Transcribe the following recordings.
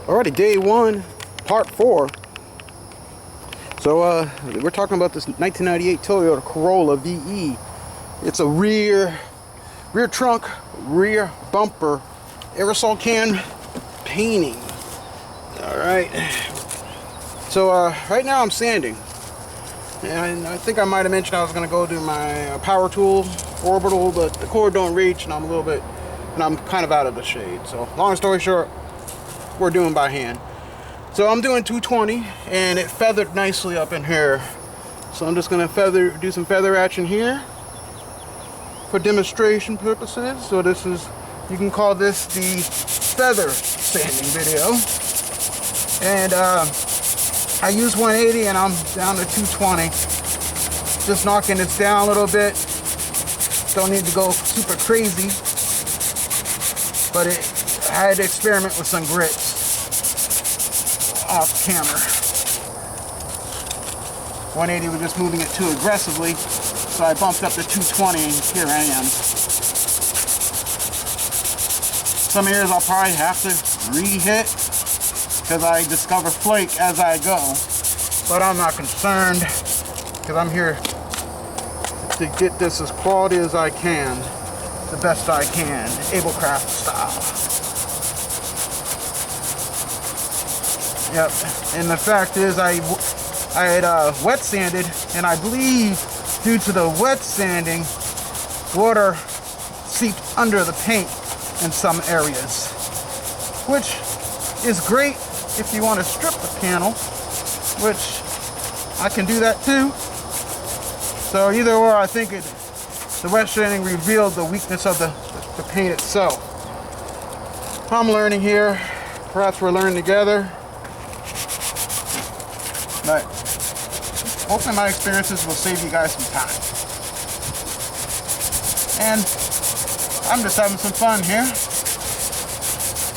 Already day one, part 4. So we're talking about this 1998 Toyota Corolla VE. It's a rear trunk, rear bumper, aerosol can painting. All right. So right now I'm sanding, and I think I might have mentioned I was going to go do my power tool, orbital, but the cord don't reach, and I'm kind of out of the shade. So long story short, we're doing by hand. So I'm doing 220, and it feathered nicely up in here. So I'm just going to do some feather action here for demonstration purposes. So this is, you can call this the feather sanding video. And I use 180 and I'm down to 220. Just knocking this down a little bit. Don't need to go super crazy. But I had to experiment with some grits off camera. 180 was just moving it too aggressively, so I bumped up to 220, and here I am. Some areas I'll probably have to re-hit because I discover flake as I go, but I'm not concerned because I'm here to get this as quality as I can, the best I can, Ablecraft style. Yep, and the fact is I had wet sanded, and I believe due to the wet sanding, water seeped under the paint in some areas, which is great if you want to strip the panel, which I can do that too. So either or, I think the wet sanding revealed the weakness of the paint itself. I'm learning here, perhaps we're learning together. But hopefully my experiences will save you guys some time. And I'm just having some fun here,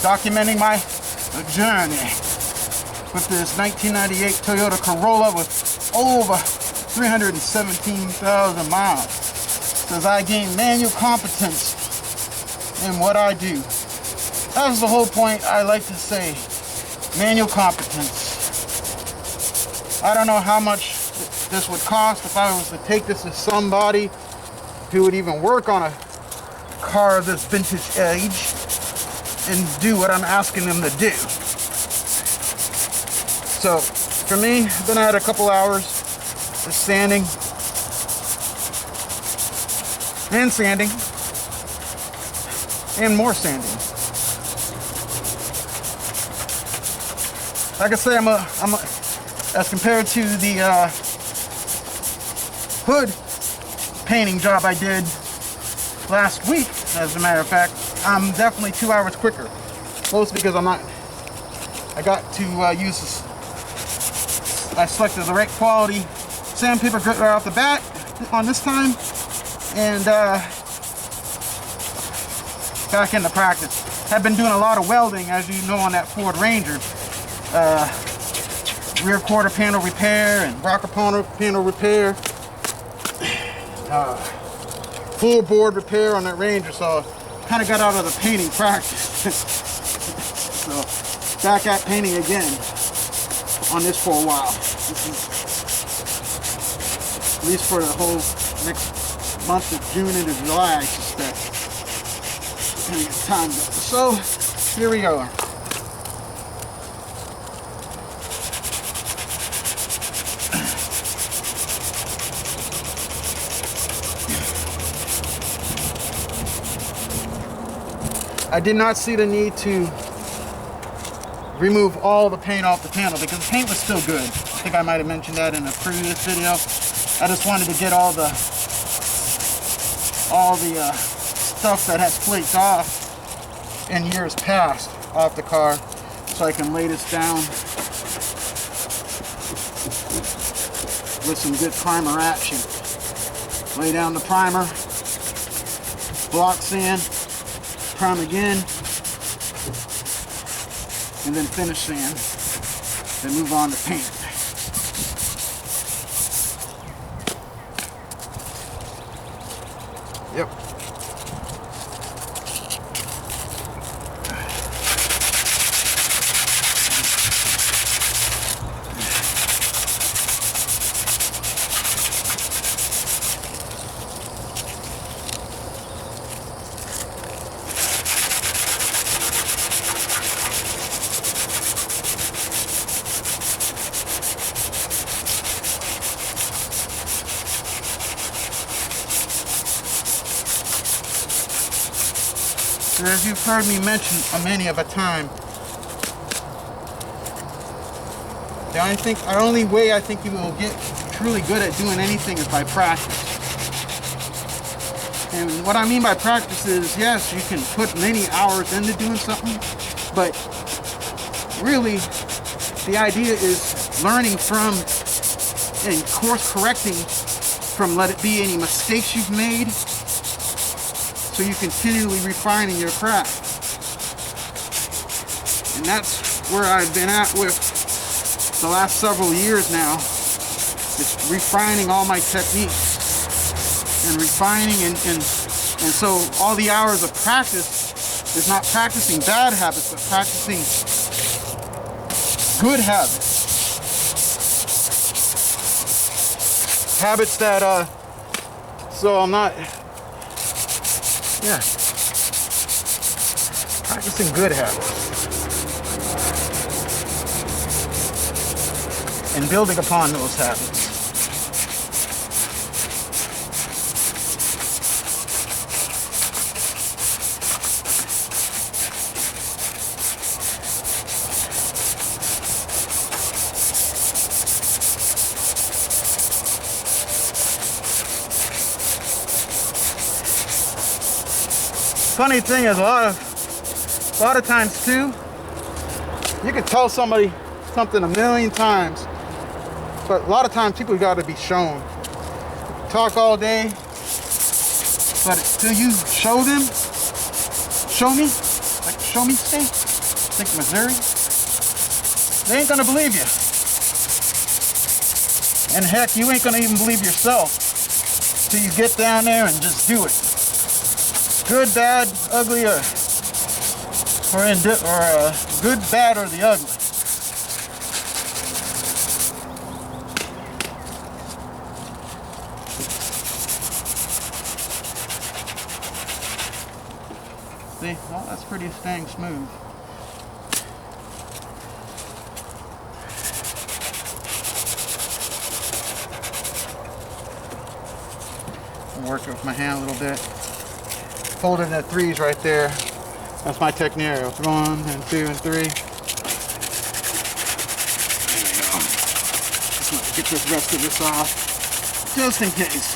documenting my journey with this 1998 Toyota Corolla with over 317,000 miles. Because I gained manual competence in what I do. That was the whole point. I like to say manual competence. I don't know how much this would cost if I was to take this to somebody who would even work on a car of this vintage age and do what I'm asking them to do. So for me, then I had a couple hours of sanding and sanding and more sanding. Like I say, as compared to the hood painting job I did last week, as a matter of fact, I'm definitely 2 hours quicker. Mostly because I got to use this. I selected the right quality sandpaper grit right off the bat on this time, and back into practice. I've been doing a lot of welding, as you know, on that Ford Ranger. Rear quarter panel repair and rocker panel repair, full board repair on that Ranger, so kind of got out of the painting practice. So back at painting again on this for a while. At least for the whole next month of June into July, I suspect. Depending on time. So here we go. I did not see the need to remove all the paint off the panel because the paint was still good. I think I might have mentioned that in a previous video. I just wanted to get all the stuff that had flaked off in years past off the car, so I can lay this down with some good primer action. Lay down the primer, block sand, prime again, and then finish sand, then move on to paint. Yep. And as you've heard me mention many of a time, the only way I think you will get truly good at doing anything is by practice. And what I mean by practice is, yes, you can put many hours into doing something, but really the idea is learning from and course correcting from let it be any mistakes you've made, so you continually refining your craft. And that's where I've been at with the last several years now, just refining all my techniques and refining and so all the hours of practice is not practicing bad habits, but practicing good habits. Habits that so I'm not practicing good habits and building upon those habits. Funny thing is, a lot of times too, you can tell somebody something a million times, but a lot of times people got to be shown. Talk all day, but till you show them, show me state, I think Missouri, they ain't gonna believe you. And heck, you ain't gonna even believe yourself till you get down there and just do it. Good, bad, ugly, or good, bad, or the ugly. See, well, that's pretty dang smooth. I'm working with my hand a little bit. Folding at threes right there. That's my technique. 1 and 2 and 3. There we go. Just want to get this rest of this off, just in case.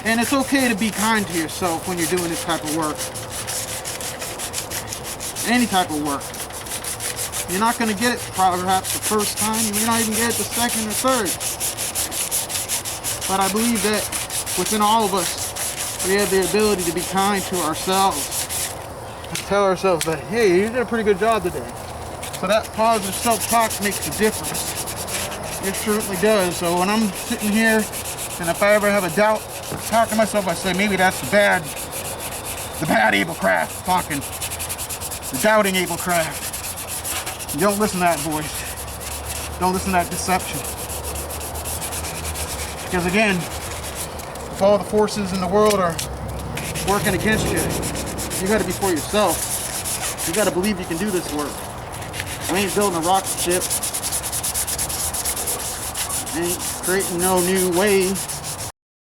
And it's okay to be kind to yourself when you're doing this type of work. Any type of work. You're not going to get it perhaps the first time. You may not even get it the second or third. But I believe that within all of us, we have the ability to be kind to ourselves. And tell ourselves that, hey, you did a pretty good job today. So that positive self-talk makes a difference. It certainly does. So when I'm sitting here, and if I ever have a doubt, talk to myself, I say, maybe that's the bad Abel Craft talking. The doubting Abel Craft. You don't listen to that voice. Don't listen to that deception. Because again, if all the forces in the world are working against you, you got to be for yourself. You got to believe you can do this work. You ain't building a rocket ship. You ain't creating no new way